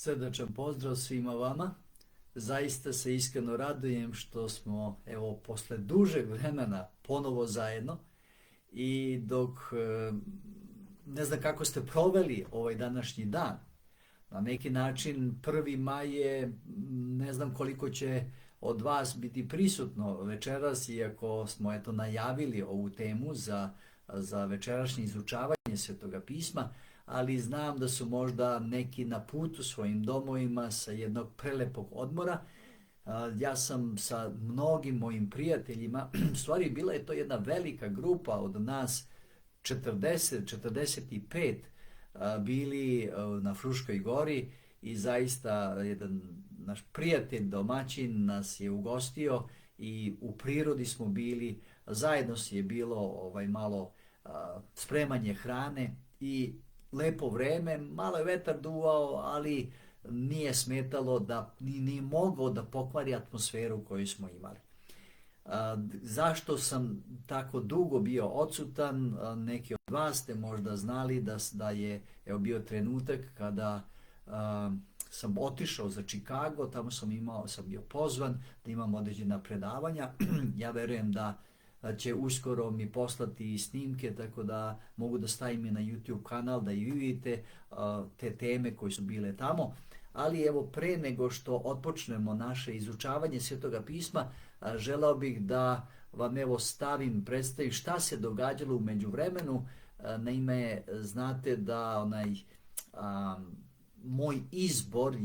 Srdačan pozdrav svima vama. Zaista se iskreno radujem što smo posle dužeg vremena ponovo zajedno i dok ne znam kako ste proveli ovaj današnji dan. Na neki način 1. maj je, ne znam koliko će od vas biti prisutno večeras, iako smo najavili ovu temu za večerašnje izučavanje Svetoga pisma, ali znam da su možda neki na putu svojim domovima sa jednog prelepog odmora. Ja sam sa mnogim mojim prijateljima, u stvari bila je to jedna velika grupa od nas, 45 bili na Fruškoj gori i zaista jedan naš prijatelj domaćin nas je ugostio i u prirodi smo bili, zajedno je bilo malo spremanje hrane i lepo vreme, malo je vetar duvao, ali nije smetalo da nije mogao da pokvari atmosferu koju smo imali. Zašto sam tako dugo bio odsutan? Neki od vas ste možda znali da je bio trenutak kada sam otišao za Chicago, tamo sam bio pozvan da imam određena predavanja. Ja verujem da će uskoro mi poslati snimke, tako da mogu da stavim je na YouTube kanal da i vi vidite te teme koje su bile tamo. Ali pre nego što otpočnemo naše izučavanje Svetoga pisma, želeo bih da vam predstavim šta se događalo u međuvremenu. Naime, znate da moj izbor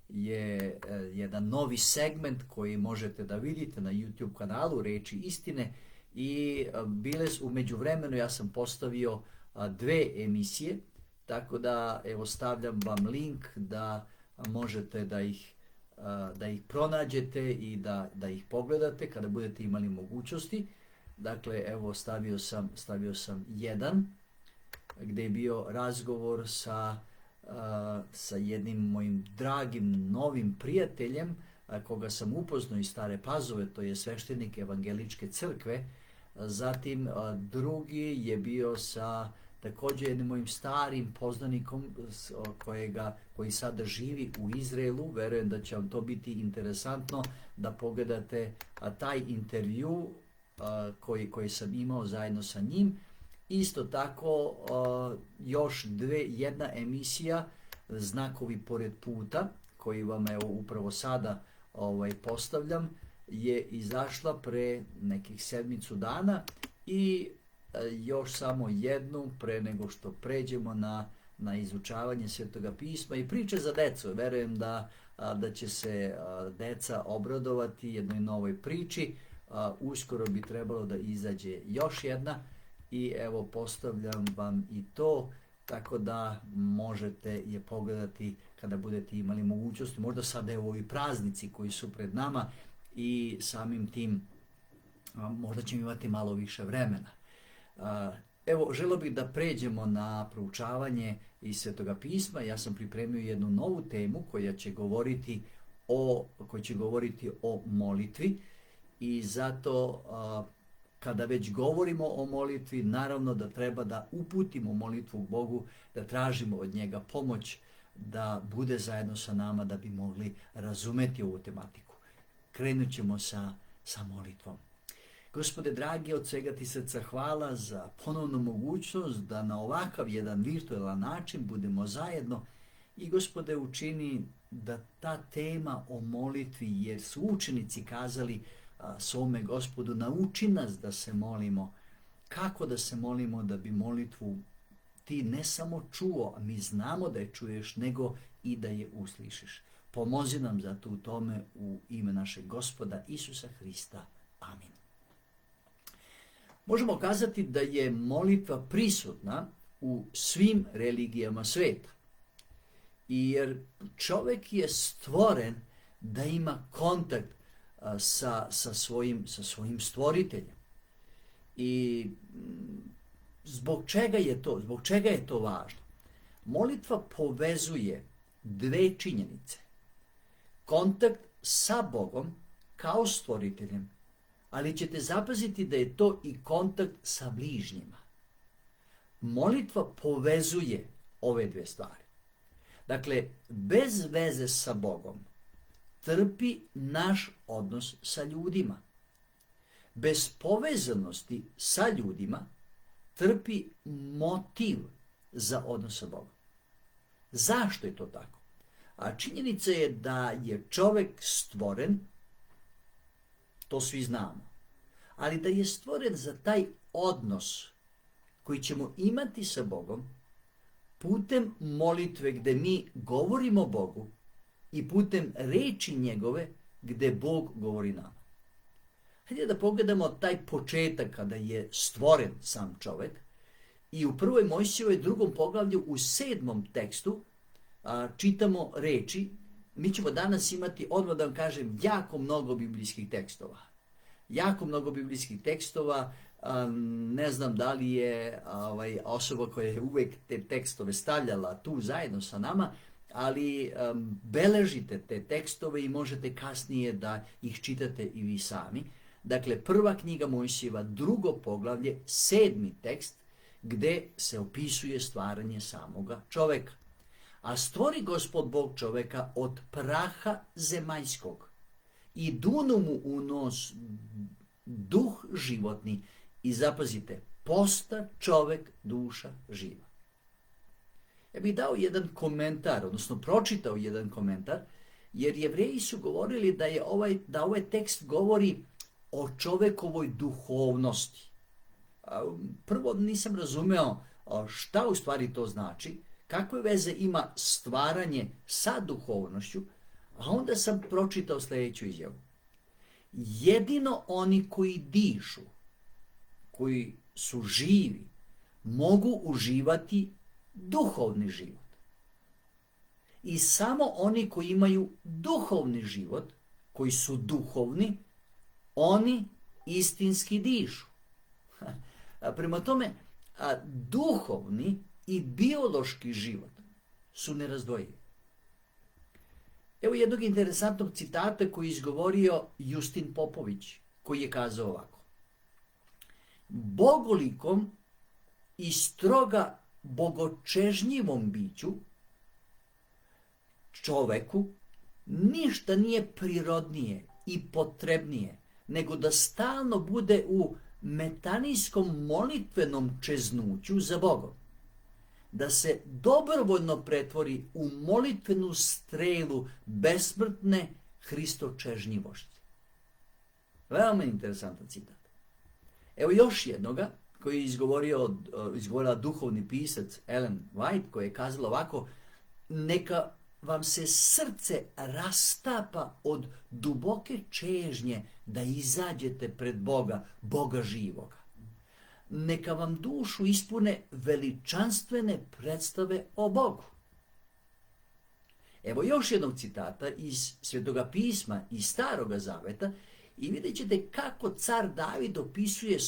je jedan novi segment koji možete da vidite na YouTube kanalu Reči istine i u međuvremenu ja sam postavio 2 emisije, tako da stavljam vam link da možete da ih pronađete i da ih pogledate kada budete imali mogućnosti. Dakle, stavio sam jedan gdje je bio razgovor sa jednim mojim dragim novim prijateljem koga sam upoznao iz Stare Pazove, to je sveštenik Evangeličke crkve. Zatim drugi je bio sa također jednim mojim starim poznanikom koji sada živi u Izraelu. Verujem da će vam to biti interesantno da pogledate taj intervju koji sam imao zajedno sa njim. Isto tako još jedna emisija Znakovi pored puta, koji vam upravo sada postavljam, je izašla pre nekih 7 dana i još samo jednu pre nego što pređemo na izučavanje Svetoga pisma i priče za decu. Verujem da će se deca obradovati jednoj novoj priči. Uskoro bi trebalo da izađe još jedna i postavljam vam i to, tako da možete je pogledati kada budete imali mogućnosti. Možda sada ovi praznici koji su pred nama i samim tim možda ćemo imati malo više vremena. Želio bih da pređemo na proučavanje iz Svetoga pisma. Ja sam pripremio jednu novu temu koja će govoriti o molitvi i zato kada već govorimo o molitvi, naravno da treba da uputimo molitvu Bogu, da tražimo od njega pomoć, da bude zajedno sa nama da bi mogli razumeti ovu tematiku. Krenut ćemo sa molitvom. Gospode dragi, od svega ti srca hvala za ponovnu mogućnost da na ovakav jedan virtualan način budemo zajedno i Gospode učini da ta tema o molitvi, jer su učenici kazali svome Gospodu, nauči nas da se molimo. Kako da se molimo da bi molitvu ti ne samo čuo, a mi znamo da je čuješ, nego i da je uslišiš. Pomozi nam zato u tome u ime našeg Gospoda Isusa Hrista. Amin. Možemo kazati da je molitva prisutna u svim religijama sveta. Jer čovjek je stvoren da ima kontakt sa svojim stvoriteljem. I zbog čega je to? Zbog čega je to važno? Molitva povezuje 2 činjenice. Kontakt sa Bogom kao stvoriteljem, ali ćete zapaziti da je to i kontakt sa bližnjima. Molitva povezuje ove 2 stvari. Dakle, bez veze sa Bogom trpi naš odnos sa ljudima. Bez povezanosti sa ljudima trpi motiv za odnos sa Bogom. Zašto je to tako? A činjenica je da je čovjek stvoren, to svi znamo, ali da je stvoren za taj odnos koji ćemo imati sa Bogom putem molitve gdje mi govorimo Bogu i putem reči njegove gdje Bog govori nama. Hajde da pogledamo taj početak kada je stvoren sam čovjek i u 1. Mojsijevoj 2. poglavlju u 7. tekstu čitamo reči. Mi ćemo danas imati, odmah da vam kažem, jako mnogo biblijskih tekstova. Jako mnogo biblijskih tekstova. Ne znam da li je osoba koja je uvijek te tekstove stavljala tu zajedno sa nama, ali beležite te tekstove i možete kasnije da ih čitate i vi sami. Dakle, 1. knjiga Mojsijeva, 2. poglavlje, 7. tekst, gdje se opisuje stvaranje samoga čoveka. A stvori Gospod Bog čoveka od praha zemaljskog i dunu mu u nos duh životni i zapazite, posta čovek duša živa. Ja bih dao jedan komentar, odnosno pročitao jedan komentar, jer Jevreji su govorili da ovaj tekst govori o čovekovoj duhovnosti. Prvo nisam razumeo šta u stvari to znači, kakve veze ima stvaranje sa duhovnošću, a onda sam pročitao sljedeću izjavu. Jedino oni koji dišu, koji su živi, mogu uživati duhovni život. I samo oni koji imaju duhovni život, koji su duhovni, oni istinski dišu. Prema tome, duhovni i biološki život su nerazdvojivi. Evo jednog interesantnog citata koji je izgovorio Justin Popović, koji je kazao ovako. Bogolikom i stroga bogočežnjivom biću, čoveku, ništa nije prirodnije i potrebnije nego da stalno bude u metanijskom molitvenom čeznuću za Bogom. Da se dobrovoljno pretvori u molitvenu strelu besmrtne Hristočežnjivosti. Veoma interesantan citat. Evo još jednoga koji je izgovorila duhovni pisac Ellen White, koja je kazala ovako: neka vam se srce rastapa od duboke čežnje da izađete pred Boga, Boga živoga. Neka vam dušu ispune veličanstvene predstave o Bogu. Evo još jednog citata iz Svetoga pisma, iz Staroga zaveta, i vidjet ćete kako car David opisuje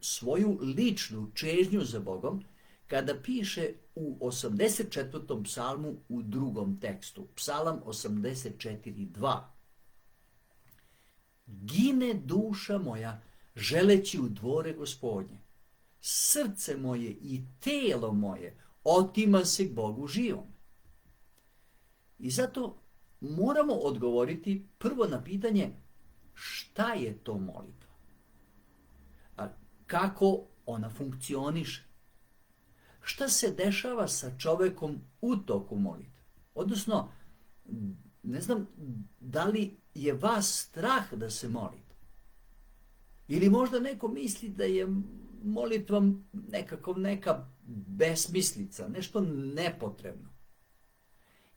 svoju ličnu čežnju za Bogom kada piše u 84. psalmu u 2. tekstu, psalam 84.2. Gine duša moja želeći u dvore Gospodnje. Srce moje i telo moje otima se k Bogu živom. I zato moramo odgovoriti prvo na pitanje šta je to molitva? A kako ona funkcioniše? Šta se dešava sa čovekom u toku molitve? Odnosno, ne znam da li je vas strah da se molite. Ili možda neko misli da je molitva neka besmislica, nešto nepotrebno.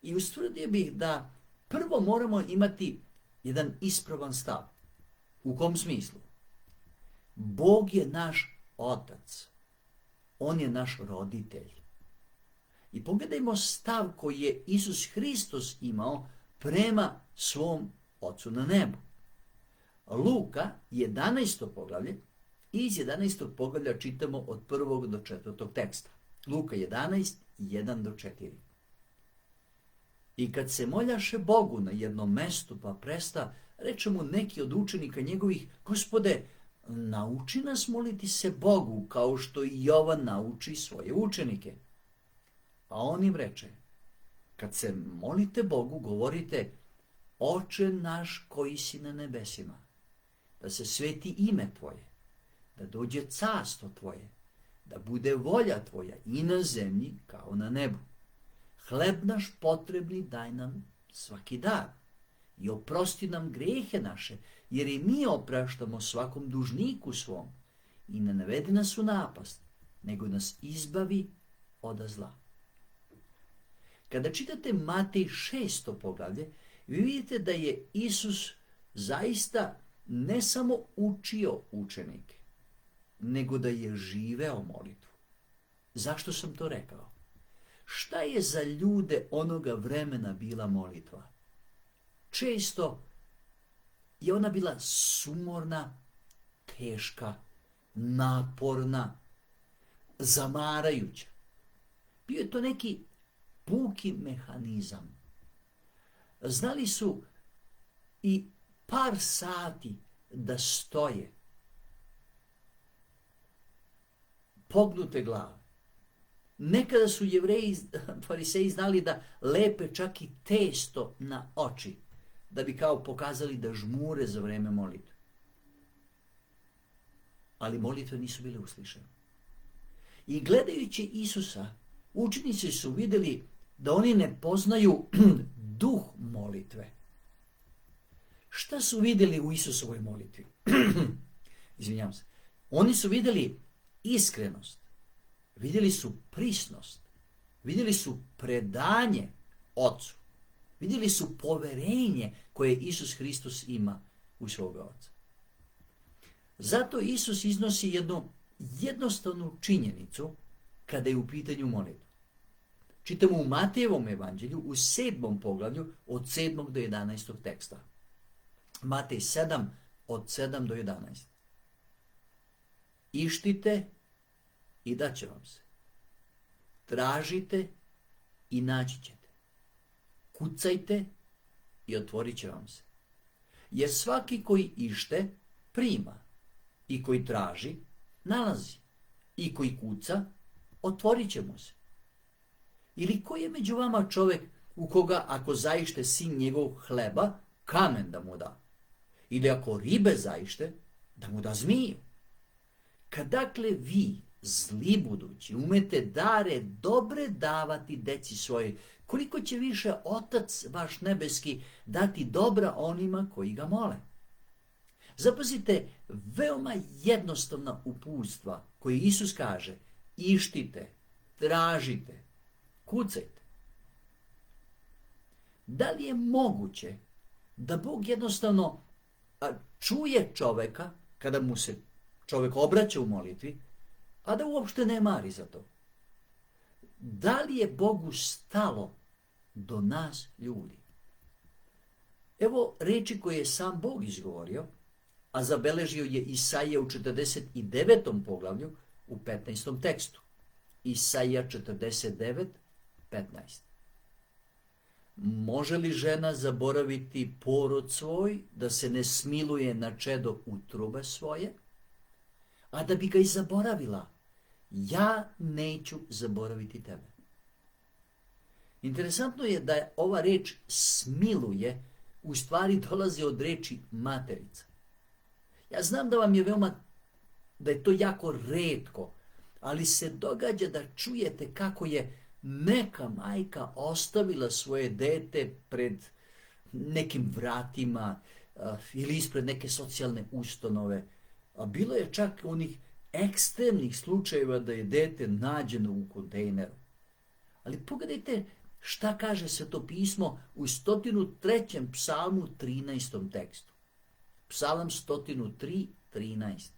I ustvrdio bih da prvo moramo imati jedan ispravan stav. U kom smislu? Bog je naš otac. On je naš roditelj. I pogledajmo stav koji je Isus Hristos imao prema svom Ocu na nebu. Luka 11. poglavlje, iz 11. poglavlja čitamo od 1. do 4. teksta. Luka 11, 1 do 4. I kad se moljaše Bogu na jednom mestu pa presta, reče mu neki od učenika njegovih: Gospode, nauči nas moliti se Bogu kao što i Jovan nauči svoje učenike. Pa on im reče: kad se molite Bogu, govorite Oče naš koji si na nebesima, da se sveti ime Tvoje, da dođe carstvo Tvoje, da bude volja Tvoja i na zemlji kao na nebu. Hleb naš potrebni daj nam svaki dan i oprosti nam grehe naše, jer i mi opraštamo svakom dužniku svom. I ne navedi nas u napast, nego nas izbavi od zla. Kada čitate Matej 6. poglavlje, vi vidite da je Isus zaista ne samo učio učenike, nego da je živeo molitvu. Zašto sam to rekao? Šta je za ljude onoga vremena bila molitva? Često je ona bila sumorna, teška, naporna, zamarajuća. Bio je to neki puki mehanizam. Znali su i par sati da stoje, pognute glave. Nekada su Jevreji, fariseji, znali da lepe čak i testo na oči, da bi kao pokazali da žmure za vreme molitve. Ali molitve nisu bile uslišene. I gledajući Isusa, učenici su vidjeli da oni ne poznaju duh molitve. Šta su vidjeli u Isusovoj molitvi? Izvinjavam se. Oni su vidjeli iskrenost, vidjeli su prisnost, vidjeli su predanje Ocu, vidjeli su poverenje koje Isus Hristos ima u svoga Oca. Zato Isus iznosi jednu jednostavnu činjenicu kada je u pitanju molitva. Čitamo u Matejevom evanđelju u 7. poglavlju od 7. do 11. teksta. Matej 7 od 7 do 11. Ištite i daće vam se. Tražite i naći ćete. Kucajte i otvorit će vam se. Jer svaki koji ište, prima. I koji traži, nalazi. I koji kuca, otvorit će mu se. Ili koji je među vama čovjek u koga ako zaište sin njegov hleba, kamen da mu da? Ili ako ribe zaište, da mu da zmiju? Kad dakle vi, zli budući, umete dare dobre davati deci svoje, koliko će više Otac vaš nebeski dati dobra onima koji ga mole? Zapazite veoma jednostavna uputstva koje Isus kaže: ištite, tražite, kucajte. Da li je moguće da Bog jednostavno čuje čoveka kada mu se čovjek obraća u molitvi, a da uopšte ne mari za to? Da li je Bogu stalo do nas ljudi? Evo reči koje je sam Bog izgovorio, a zabeležio je Isaija u 49. poglavlju u 15. tekstu. Isaija 49, 15. Može li žena zaboraviti porod svoj, da se ne smiluje na čedo utrobe svoje? A da bi ga i zaboravila, ja neću zaboraviti tebe. Interesantno je da je ova reč smiluje u stvari dolazi od reči materica. Ja znam da vam je da je to jako retko, ali se događa da čujete kako je neka majka ostavila svoje dete pred nekim vratima ili ispred neke socijalne ustanove. A bilo je čak onih ekstremnih slučajeva da je dete nađeno u kontejneru. Ali pogledajte šta kaže Sveto pismo u 103. psalmu 13. tekstu. Psalam 103, 13.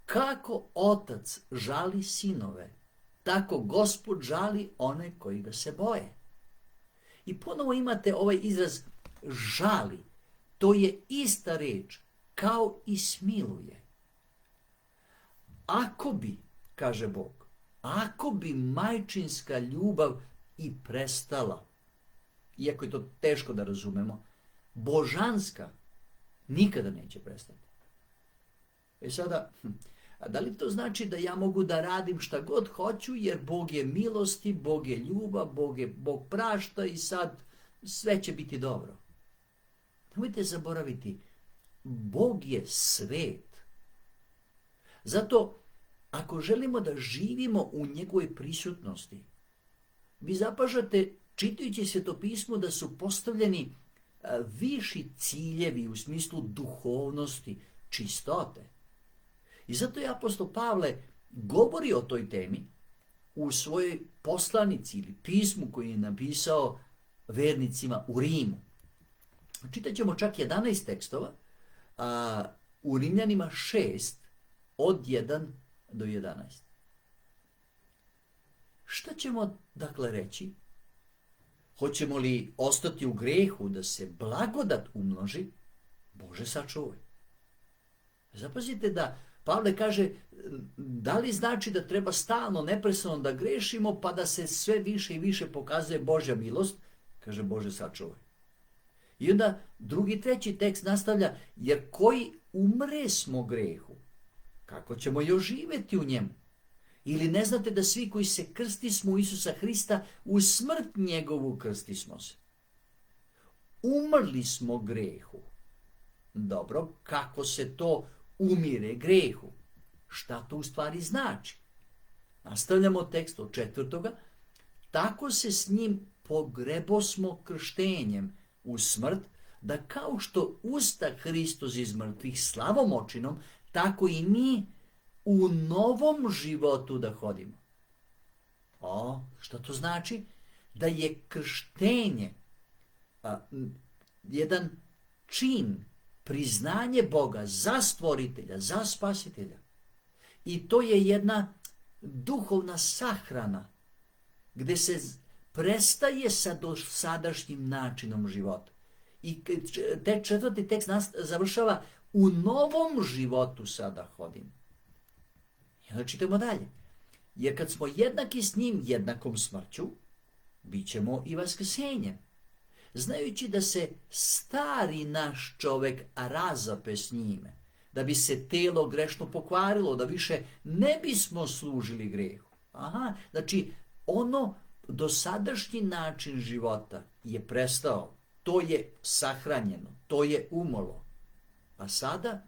Kako otac žali sinove, tako Gospod žali one koji ga se boje. I ponovo imate ovaj izraz žali. To je ista reč kao i smiluje. Ako bi, kaže Bog, ako bi majčinska ljubav i prestala, iako je to teško da razumemo, božanska nikada neće prestati. Sada, A da li to znači da ja mogu da radim šta god hoću, jer Bog je milosti, Bog je ljubav, Bog prašta i sad sve će biti dobro? Nemojte zaboraviti, Bog je svet. Zato, ako želimo da živimo u njegovoj prisutnosti, vi zapažate, čitajući Svetopismo, da su postavljeni viši ciljevi u smislu duhovnosti, čistote. I zato je apostol Pavle govori o toj temi u svojoj poslanici ili pismu koji je napisao vernicima u Rimu. Čitat ćemo čak 11 tekstova, u Rimljanima 6, od 1 do 11. Šta ćemo dakle reći? Hoćemo li ostati u grehu da se blagodat umnoži? Bože sačuvaj. Zapazite da Pavle kaže, da li znači da treba stalno, neprestano da grešimo pa da se sve više i više pokazuje Božja milost? Kaže, Bože sačuvaj. I onda drugi, treći tekst nastavlja, jer koji umre smo grehu, kako ćemo još živjeti u njemu? Ili ne znate da svi koji se krstismo u Isusa Hrista, u smrt njegovu krstismo se? Umrli smo grehu. Dobro, kako se to umire grehu? Šta to u stvari znači? Nastavljamo tekst od 4. Tako se s njim pogrebosmo krštenjem u smrt, da kao što usta Hristos iz mrtvih slavom očinom, tako i mi u novom životu da hodimo. Šta to znači? Da je krštenje jedan čin, priznanje Boga za stvoritelja, za spasitelja. I to je jedna duhovna sahrana gdje se prestaje sa dosadašnjim načinom života. I te 4. tekst završava, u novom životu sada hodim. I onda čitamo dalje. Jer kad smo jednaki s njim jednakom smrću, bit ćemo i vaskrsenjem. Znajući da se stari naš čovjek razape s njime, da bi se telo grešno pokvarilo, da više ne bismo služili grehu. Znači, dosadašnji način života je prestao, to je sahranjeno, to je umrlo. A sada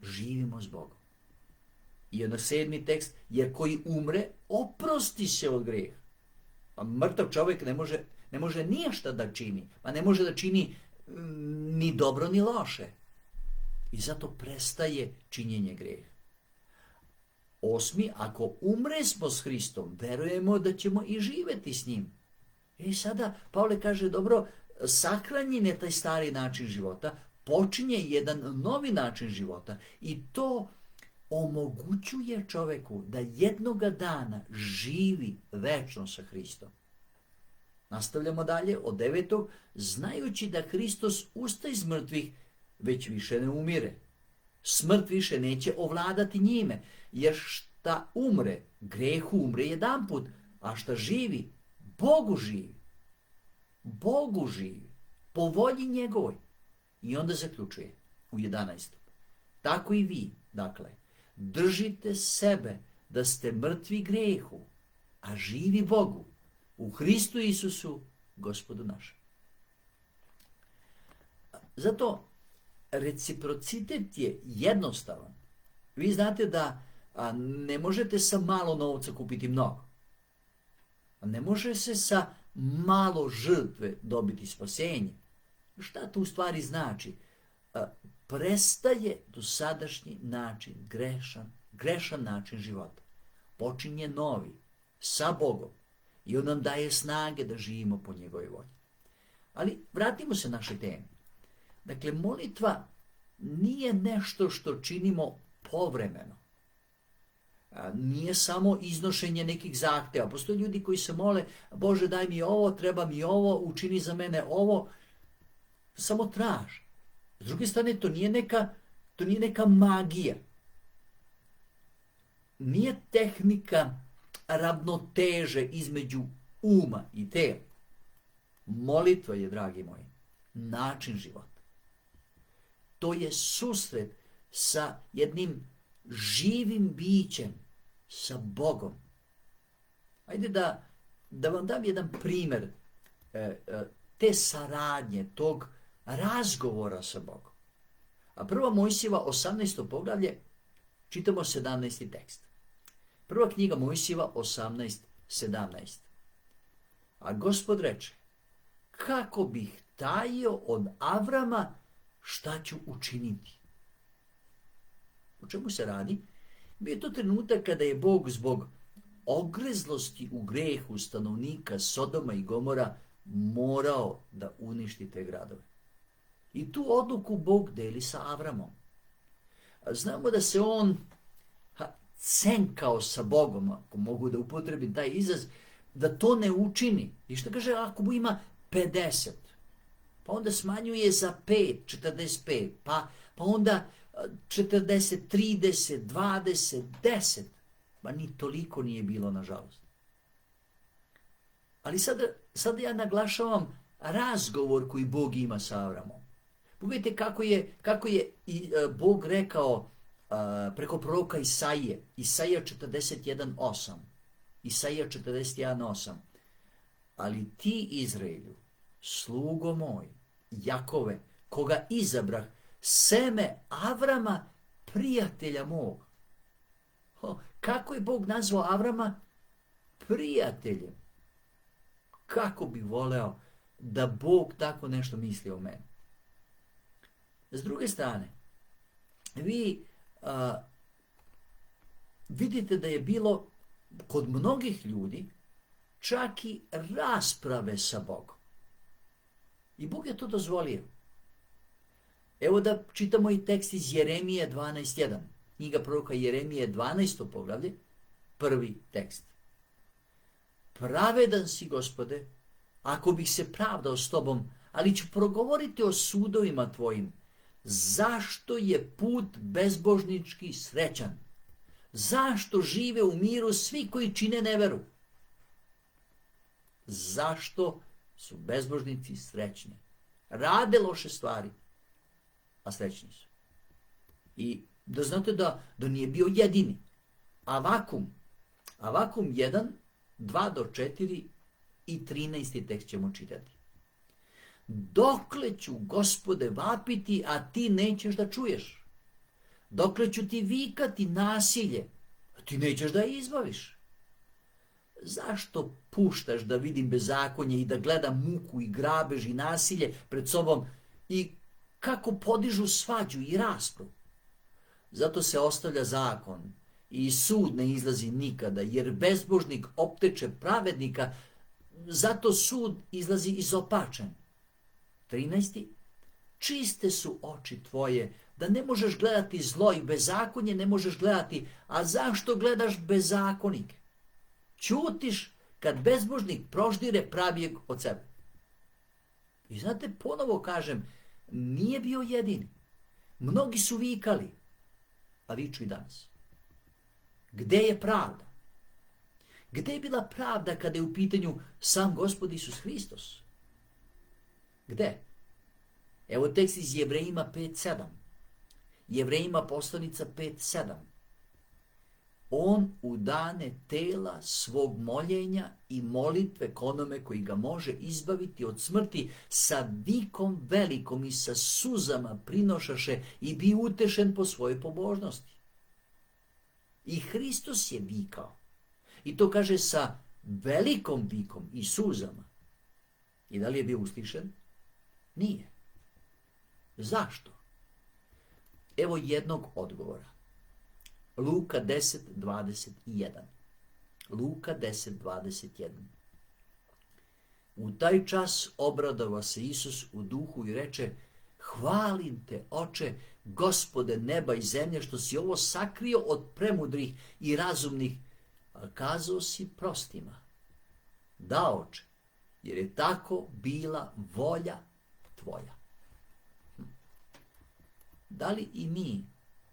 živimo s Bogom. I onda 7. tekst, jer koji umre, oprosti se od greha. A mrtav čovjek ne može ništa da čini, pa ne može da čini ni dobro ni loše. I zato prestaje činjenje greha. 8. ako umre smo s Hristom, verujemo da ćemo i živjeti s njim. I sada Pavle kaže, dobro, sahranjen je taj stari način života, počinje jedan novi način života i to omogućuje čoveku da jednoga dana živi večno sa Hristom. Nastavljamo dalje od 9. znajući da Hristos ustaje iz mrtvih, već više ne umire. Smrt više neće ovladati njime, jer šta umre, grehu umre jedanput, a šta živi, Bogu živi. Bogu živi, po volji njegovoj. I onda zaključuje u 11. Tako i vi, dakle, držite sebe da ste mrtvi grehu, a živi Bogu, u Hristu Isusu, Gospodu našem. Zato reciprocitet je jednostavan. Vi znate da ne možete sa malo novca kupiti mnogo. Ne može se sa malo žrtve dobiti spasenje. Šta to u stvari znači? Prestaje dosadašnji način, grešan način života. Počinje novi, sa Bogom. I on nam daje snage da živimo po njegovoj volji. Ali vratimo se našoj temi. Dakle, molitva nije nešto što činimo povremeno. Nije samo iznošenje nekih zahtjeva. Postoje ljudi koji se mole, Bože daj mi ovo, treba mi ovo, učini za mene ovo. Samo traži. S druge strane, to nije neka magija. Nije tehnika ravnoteže između uma i tela. Molitva je, dragi moji, način života. To je susret sa jednim živim bićem sa Bogom. Ajde da vam dam jedan primjer te saradnje, tog razgovora sa Bogom. A prva Mojsijeva 18. poglavlje, čitamo 17. tekst. Prva knjiga Mojsijeva 18:17. A Gospod reče, kako bih tajio od Avrama šta ću učiniti. O čemu se radi? Bio je to trenutak kada je Bog zbog ogrezlosti u grehu stanovnika Sodoma i Gomora morao da uništi te gradove. I tu odluku Bog deli sa Avramom. Znamo da se on cenkao sa Bogom, ako mogu da upotrebim taj izraz, da to ne učini. I što kaže, ako mu ima 50, pa onda smanjuje za 5, 45, pa onda 40, 30, 20, 10. Ma ni toliko nije bilo, nažalost. Ali sada ja naglašavam razgovor koji Bog ima sa Avramom. Pogledajte kako je Bog rekao preko proroka Isaije. Isaija 41:8. Isaija 41:8. Ali ti, Izraelju, slugo moj, Jakove, koga izabrah, seme Avrama, prijatelja mog. Kako je Bog nazvao Avrama? Prijateljem. Kako bi voleo da Bog tako nešto misli o meni. S druge strane, vi vidite da je bilo kod mnogih ljudi čak i rasprave sa Bogom. I Bog je to dozvolio. Evo da čitamo i tekst iz Jeremije 12:1. Knjiga proroka Jeremije 12. poglavlje, prvi tekst. Pravedan si, Gospode, ako bih se pravdao s tobom, ali ću progovoriti o sudovima tvojim. Zašto je put bezbožnički srećan? Zašto žive u miru svi koji čine neveru? Zašto su bezbožnici srećni? Rade loše stvari, a srećni su. I da znate da nije bio jedini. Avakum 1, 2-4 i 13. tekst ćemo čitati. Dokle ću, Gospode, vapiti, a ti nećeš da čuješ? Dokle ću ti vikati nasilje, a ti nećeš da je izbaviš? Zašto puštaš da vidim bezakonje i da gledam muku i grabež i nasilje pred sobom i kako podižu svađu i raspravu? Zato se ostavlja zakon i sud ne izlazi nikada, jer bezbožnik opteče pravednika, zato sud izlazi izopačen. 13. Čiste su oči tvoje, da ne možeš gledati zlo i bezakonje ne možeš gledati, a zašto gledaš bezakonike? Ćutiš kad bezbožnik proždire pravijeg od sebe. I znate, ponovo kažem, nije bio jedini. Mnogi su vikali, a viču i danas. Gde je pravda? Gde je bila pravda kada je u pitanju sam Gospod Isus Hristos? Gde? Evo tekst iz Jevrejima 5:7. Jevrejima poslanica 5:7. On u dane tela svog moljenja i molitve k onome koji ga može izbaviti od smrti sa vikom velikom i sa suzama prinošaše i bi utešen po svojoj pobožnosti. I Hristos je vikao. I to kaže sa velikom vikom i suzama. I da li je bio uslišen? Nije. Zašto? Evo jednog odgovora. Luka 10:21. Luka 10:21. U taj čas obradovao se Isus u duhu i reče: hvalim te, Oče, Gospode neba i zemlje, što si ovo sakrio od premudrih i razumnih, a kazao si prostima. Da, Oče, jer je tako bila volja tvoja. Da li i mi,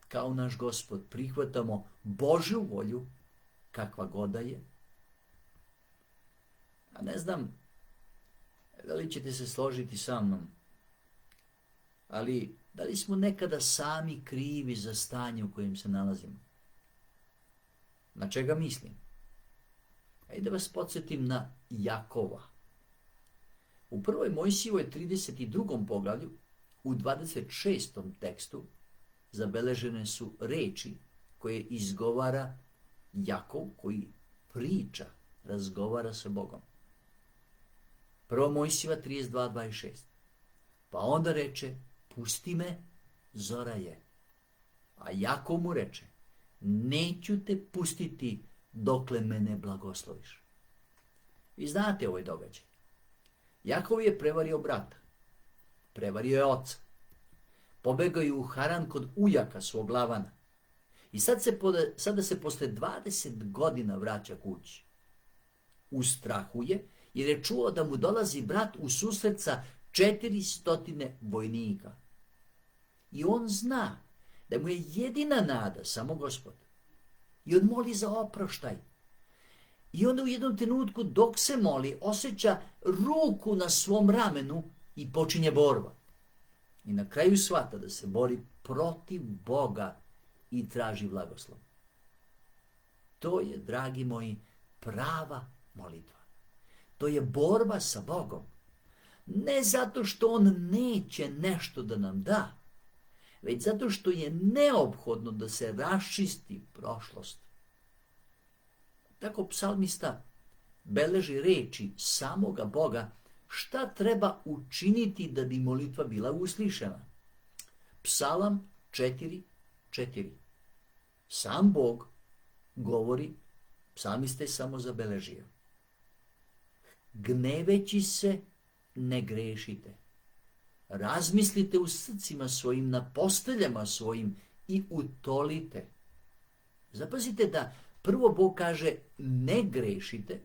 kao naš Gospod, prihvatamo Božju volju, kakva god da je? A ne znam da li ćete se složiti sa mnom, ali da li smo nekada sami krivi za stanje u kojem se nalazimo? Na čega mislim? Hajde da vas podsjetim na Jakova. U prvoj Mojsijevoj 32. poglavlju, u 26. tekstu, zabeležene su reči koje izgovara Jakov, koji priča, razgovara sa Bogom. Prva Mojsijeva 32:26. Pa onda reče, pusti me, zora je. A Jakov mu reče, neću te pustiti dokle me ne blagosloviš. Vi znate ovaj događaj. Jakov je prevario brata, prevario je oca, pobegao je u Haran kod ujaka svog Lavana i sada se posle 20 godina vraća kući. Ustrahuje jer je čuo da mu dolazi brat u susret sa 400 vojnika. I on zna da mu je jedina nada samo Gospod. I on moli za oproštaj. I onda u jednom trenutku dok se moli, osjeća ruku na svom ramenu i počinje borba. I na kraju shvata da se bori protiv Boga i traži blagoslov. To je, dragi moji, prava molitva. To je borba sa Bogom. Ne zato što On neće nešto da nam da, već zato što je neophodno da se raščisti prošlost. Tako psalmista beleži reči samoga Boga šta treba učiniti da bi molitva bila uslišena. Psalam 4:4. Sam Bog govori, psalmista je samo zabeležio. Gneveći se, ne grešite. Razmislite u srcima svojim, na posteljama svojim i utolite. Zapazite da prvo Bog kaže ne grešite,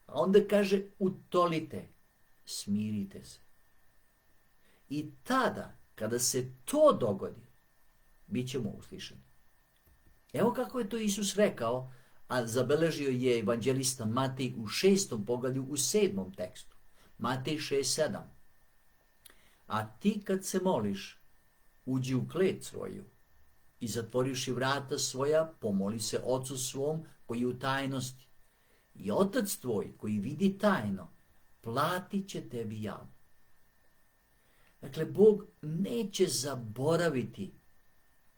a onda kaže utolite, smirite se. I tada, kada se to dogodi, bit ćemo uslišeni. Evo kako je to Isus rekao, a zabeležio je evanđelista Matej u 6. poglavlju u 7. tekstu. Matej 6:7. A ti kad se moliš, uđi u klet svoju i zatvoriši vrata svoja, pomoli se Ocu svom koji je u tajnosti. I Otac tvoj koji vidi tajno, platit će tebi javno. Dakle, Bog neće zaboraviti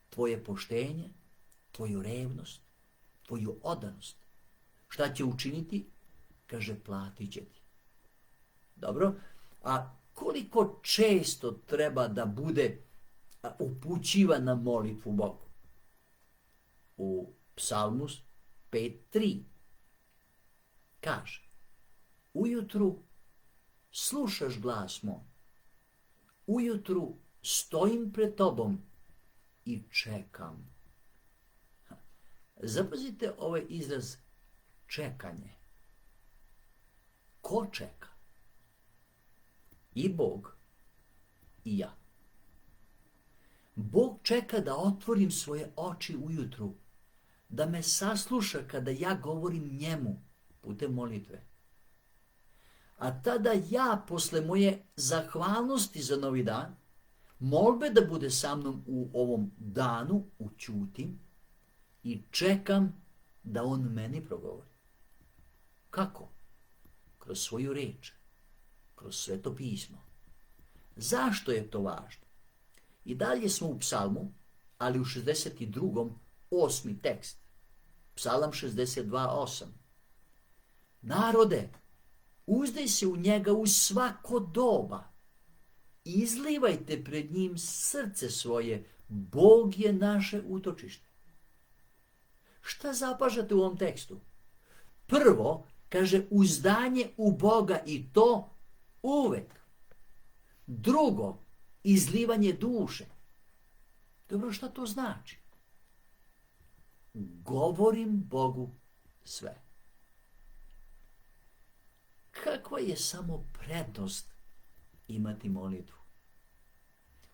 tvoje poštenje, tvoju revnost, tvoju odanost. Šta će učiniti? Kaže, platit će ti. Dobro, a koliko često treba da bude upućivan na molitvu Bogu? U Psalmu 5:3 kaže, ujutru slušaš glas moj, ujutru stojim pred tobom i čekam. Zapazite ovaj izraz čekanje. Ko čeka? I Bog i ja. Bog čeka da otvorim svoje oči ujutru, da me sasluša kada ja govorim njemu putem molitve. A tada ja, posle moje zahvalnosti za novi dan, molbe da bude sa mnom u ovom danu, ućutim i čekam da on meni progovori. Kako? Kroz svoju reč, kroz Sveto pismo. Zašto je to važno? I dalje smo u psalmu, ali u 62. 8. tekst. Psalam 62:8. Narode, uzdaj se u njega u svako doba. Izlivajte pred njim srce svoje. Bog je naše utočište. Šta zapažate u ovom tekstu? Prvo, kaže uzdanje u Boga i to uvek. Drugo, izlivanje duše. Dobro, šta to znači? Govorim Bogu sve. Kakva je samo prednost imati molitvu?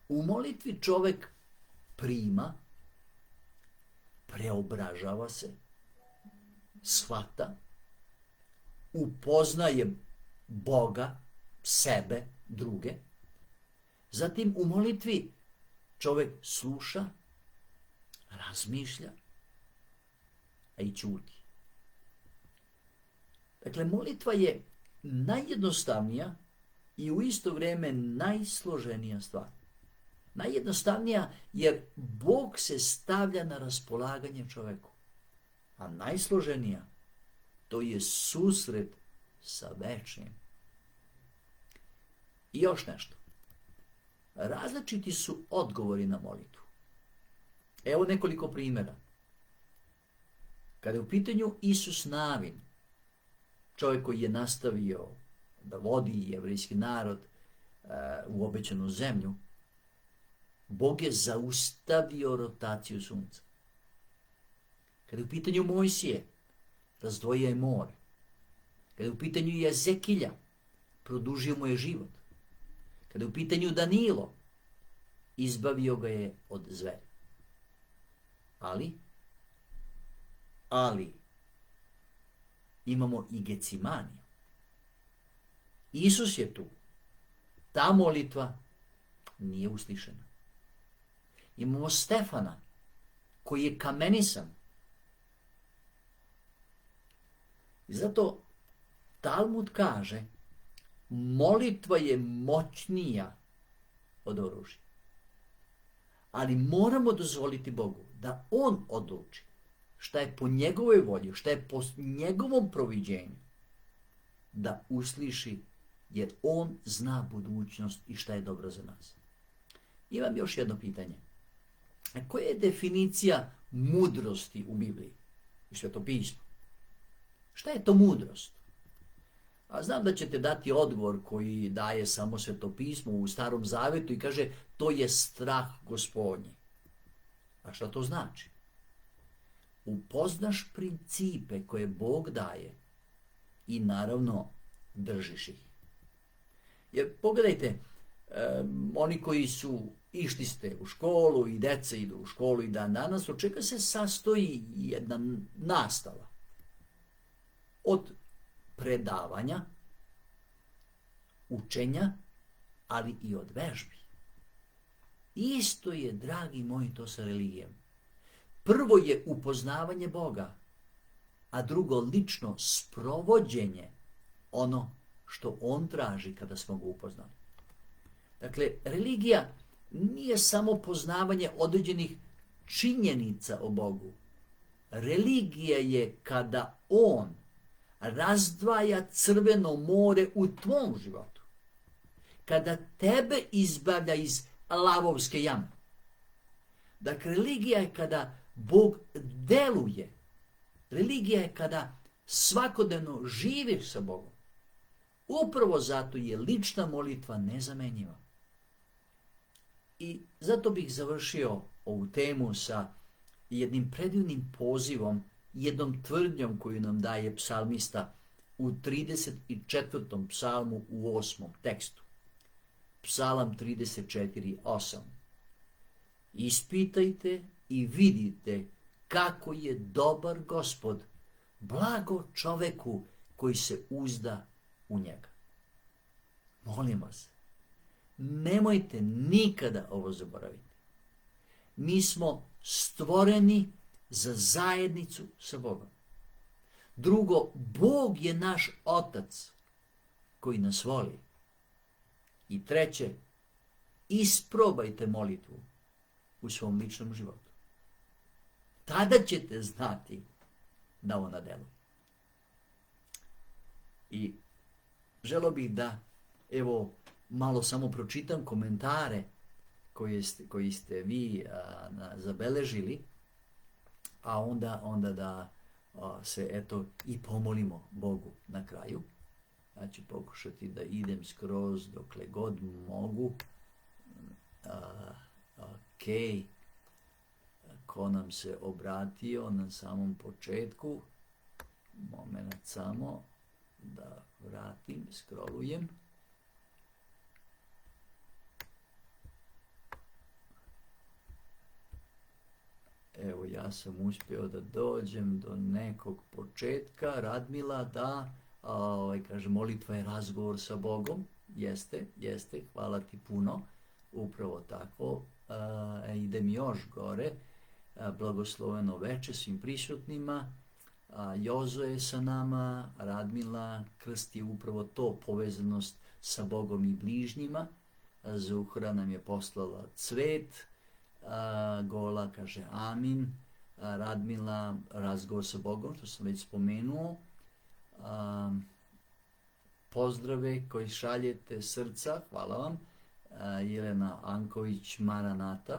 U molitvi čovek prima, preobražava se, shvata, upoznaje Boga, sebe, druge. Zatim u molitvi čovek sluša, razmišlja, a i ćuti. Dakle, molitva je najjednostavnija i u isto vrijeme najsloženija stvar. Najjednostavnija jer Bog se stavlja na raspolaganje čovjeku. A najsloženija, to je susret sa večnim. I još nešto. Različiti su odgovori na molitvu. Evo nekoliko primjera. Kada je u pitanju Isus Navin, čovjek koji je nastavio da vodi jevrejski narod u obećanu zemlju, Bog je zaustavio rotaciju sunca. Kada je u pitanju Mojsije, razdvojio je more. Kada je u pitanju Jezekilja, produžio mu je život. Kada je u pitanju Danilo, izbavio ga je od zveri. Ali, imamo i Gecimaniju. Isus je tu. Ta molitva nije uslišena. Imamo Stefana, koji je kamenisan. I zato Talmud kaže, molitva je moćnija od oružja. Ali moramo dozvoliti Bogu da On odluči šta je po njegovoj volji, šta je po njegovom proviđenju, da usliši, jer On zna budućnost i šta je dobro za nas. Imam još jedno pitanje. Koja je definicija mudrosti u Bibliji i Svetopismu? Šta je to mudrost? A znam da ćete dati odgovor koji daje samo Svetopismo u Starom Zavetu i kaže to je strah Gospodnji. A šta to znači? Upoznaš principe koje Bog daje i naravno držiš ih. Jer pogledajte, oni koji su išli ste u školu i deca idu u školu i dan danas, od čega se sastoji jedna nastava? Od predavanja, učenja, ali i od vežbi. Isto je, dragi moji, to sa religijom. Prvo je upoznavanje Boga, a drugo lično sprovođenje ono što On traži kada smo ga upoznali. Dakle, religija nije samo poznavanje određenih činjenica o Bogu. Religija je kada On razdvaja Crveno more u tvom životu. Kada tebe izbavlja iz lavovske jame. Dakle, religija je kada Bog deluje. Religija je kada svakodnevno živiš sa Bogom. Upravo zato je lična molitva nezamenjiva. I zato bih završio ovu temu sa jednim predivnim pozivom, jednom tvrdnjom koju nam daje psalmista u 34. psalmu u 8. tekstu. Psalam 34:8. Ispitajte i vidite kako je dobar Gospod, blago čoveku koji se uzda u njega. Molim vas, nemojte nikada ovo zaboraviti. Mi smo stvoreni za zajednicu sa Bogom. Drugo, Bog je naš Otac koji nas voli. I treće, isprobajte molitvu u svom ličnom životu. Tada ćete znati da ona deluje. I želio bih da, evo, malo samo pročitam komentare koji ste vi zabeležili, a onda da se eto i pomolimo Bogu na kraju. Znači pokušati da idem skroz dokle god mogu. Ok. Ko nam se obratio na samom početku? Moment samo da vratim, scrollujem. Evo, ja sam uspio da dođem do nekog početka. Radmila, da, kaže, molitva je razgovor sa Bogom. Jeste, hvala ti puno. Upravo tako. Idem još gore. Blagosloveno veče svim prisutnima. Jozo je sa nama, Radmila, krst je upravo to, povezanost sa Bogom i bližnjima. Zuhra nam je poslala cvet, Gola kaže amin, Radmila razgovor sa Bogom, što sam već spomenuo. Pozdrave koji šaljete srca, hvala vam. Jelena Anković, Maranata.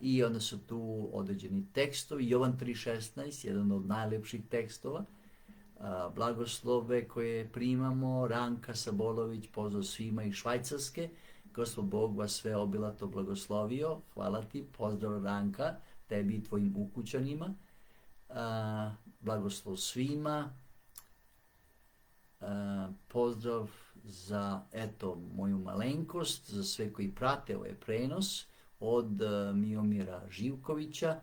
I onda su tu određeni tekstovi, Jovan 3.16, jedan od najlepših tekstova, blagoslove koje primamo, Ranka Sabolović, pozdrav svima iz Švajcarske, Gospod Bog vas sve obilato blagoslovio, hvala ti, pozdrav Ranka, tebi i tvojim ukućanima, blagoslov svima, pozdrav za, eto, moju malenkost, za sve koji prate ovaj prenos, od Miomira Živkovića.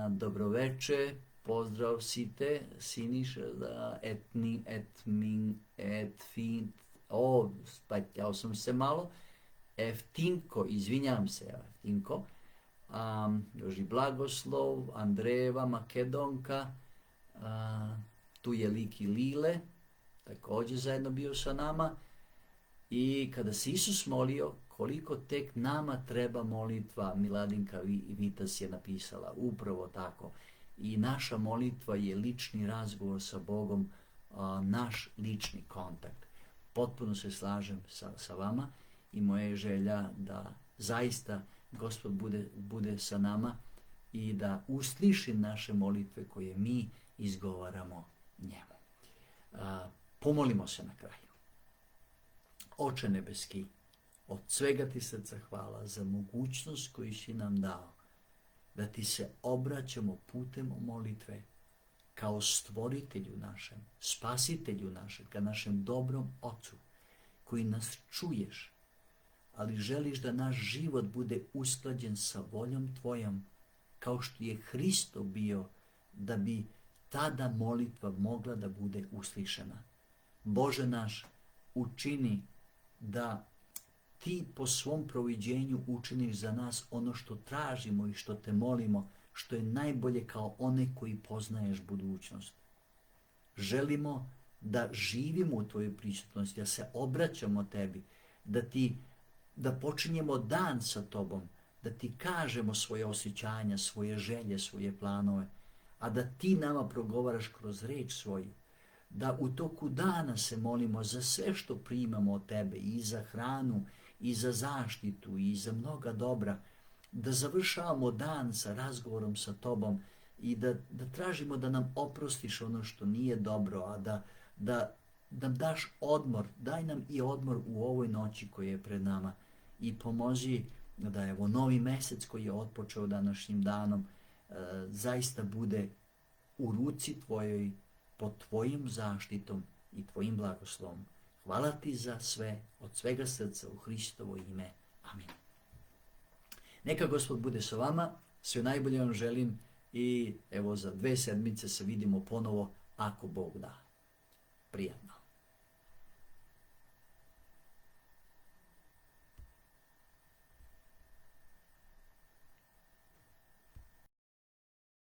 Dobroveče, pozdrav Siniš, spatjao sam se malo, Eftinko, izvinjam se, Eftinko, Joži blagoslov, Andrejeva, Makedonka, tu je Liki Lile, također zajedno bio sa nama. I kada se Isus molio, koliko tek nama treba molitva, Miladinka Vitas je napisala, upravo tako. I naša molitva je lični razgovor sa Bogom, naš lični kontakt. Potpuno se slažem sa vama i moja je želja da zaista Gospod bude sa nama i da usliši naše molitve koje mi izgovaramo njemu. Pomolimo se na kraju. Oče nebeski, od svega ti srca hvala za mogućnost koju si nam dao, da ti se obraćamo putem molitve kao stvoritelju našem, spasitelju našem, ka našem dobrom Ocu, koji nas čuješ, ali želiš da naš život bude usklađen sa voljom tvojom, kao što je Hristo bio, da bi tada molitva mogla da bude uslišena. Bože naš, učini da ti po svom proviđenju učiniš za nas ono što tražimo i što te molimo, što je najbolje kao one koji poznaješ budućnost. Želimo da živimo u tvojoj prisutnosti, da se obraćamo tebi, da počinjemo dan sa tobom, da ti kažemo svoje osjećanja, svoje želje, svoje planove, a da ti nama progovaraš kroz reč svoju, da u toku dana se molimo za sve što primamo od tebe, i za hranu, i za zaštitu, i za mnoga dobra, da završavamo dan sa razgovorom sa tobom i da tražimo da nam oprostiš ono što nije dobro, a da nam daš odmor, daj nam i odmor u ovoj noći koja je pred nama i pomozi da evo novi mesec koji je otpočeo današnjim danom zaista bude u ruci tvojoj, pod tvojim zaštitom i tvojim blagoslovom. Hvala ti za sve, od svega srca u Hristovo ime. Amin. Neka Gospod bude sa vama, sve najbolje vam želim i evo za 2 sedmice se vidimo ponovo ako Bog da. Prijatno.